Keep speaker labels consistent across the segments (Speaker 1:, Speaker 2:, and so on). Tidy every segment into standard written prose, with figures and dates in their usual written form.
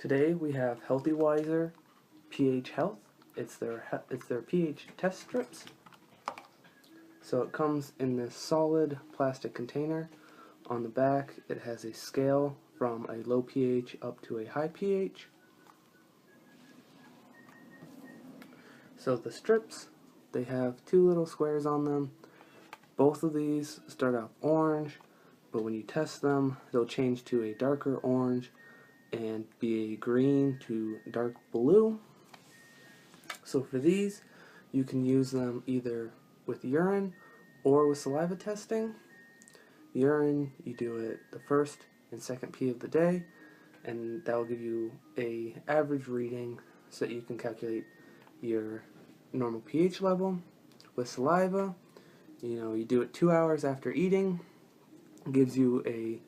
Speaker 1: Today we have HealthyWiser pH Health. It's their pH test strips. So it comes in this solid plastic container. On the back it has a scale from a low pH up to a high pH. So the strips, they have two little squares on them. Both of these start out orange, but when you test them, they'll change to a darker orange and be a green to dark blue. So for these, you can use them either with urine or with saliva testing. Urine, you do it the first and second pee of the day, and that will give you a average reading so that you can calculate your normal pH level. With saliva, you do it 2 hours after eating. It gives you a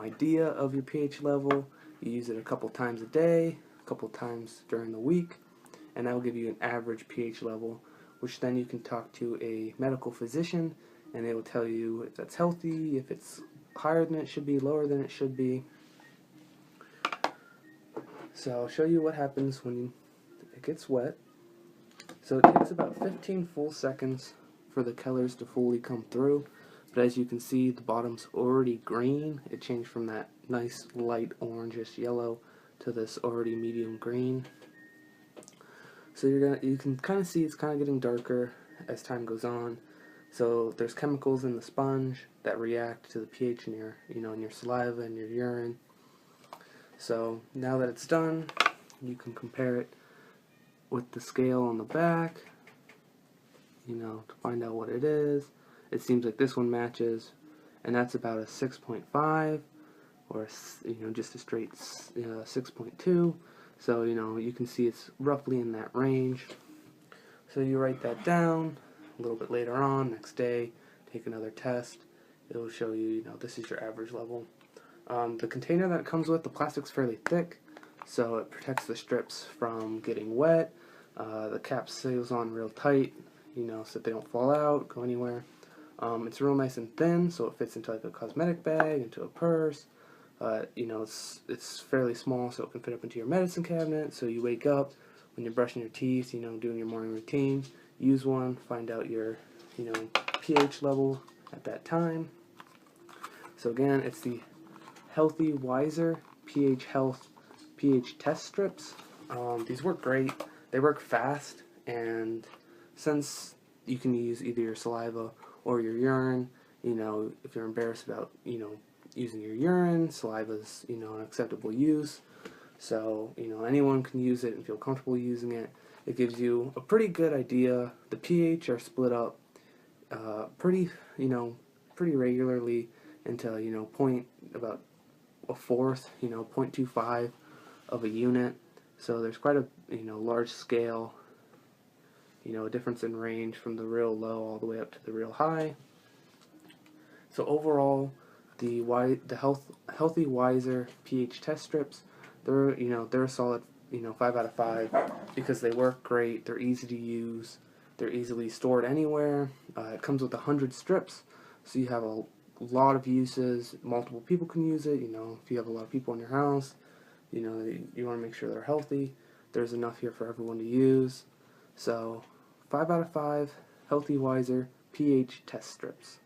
Speaker 1: idea of your pH level. You use it a couple times a day, a couple times during the week, and that will give you an average pH level, which then you can talk to a medical physician and they will tell you if that's healthy, if it's higher than it should be, lower than it should be. So I'll show you what happens when it gets wet. So it takes about 15 full seconds for the colors to fully come through, but as you can see, the bottom's already green. It changed from that nice light orangish yellow to this already medium green. So you can kind of see it's kind of getting darker as time goes on. So there's chemicals in the sponge that react to the pH in your in your saliva and your urine. So now that it's done, you can compare it with the scale on the back, to find out what it is. It seems like this one matches, and that's about a 6.5, or just a straight 6.2. So you can see it's roughly in that range. So you write that down. A little bit later on, next day, take another test. It'll show you, this is your average level. The container that it comes with, the plastic's fairly thick, so it protects the strips from getting wet. The cap seals on real tight, so that they don't fall out, go anywhere. It's real nice and thin, so it fits into like a cosmetic bag, into a purse. It's fairly small, so it can fit up into your medicine cabinet. So you wake up when you're brushing your teeth, doing your morning routine, use one, find out your, pH level at that time. So again, it's the HealthyWiser pH Health pH test strips. These work great. They work fast, and since you can use either your saliva or your urine, if you're embarrassed about, using your urine, saliva's, an acceptable use. So, anyone can use it and feel comfortable using it. It gives you a pretty good idea. The pH are split up pretty regularly into, about a fourth, 0.25 of a unit. So there's quite a, large scale, a difference in range from the real low all the way up to the real high. So overall, the HealthyWiser pH test strips, they're a solid 5 out of 5 because they work great. They're easy to use. They're easily stored anywhere. It comes with 100 strips, so you have a lot of uses. Multiple people can use it. If you have a lot of people in your house, you want to make sure they're healthy. There's enough here for everyone to use. So 5 out of 5 HealthyWiser pH test strips.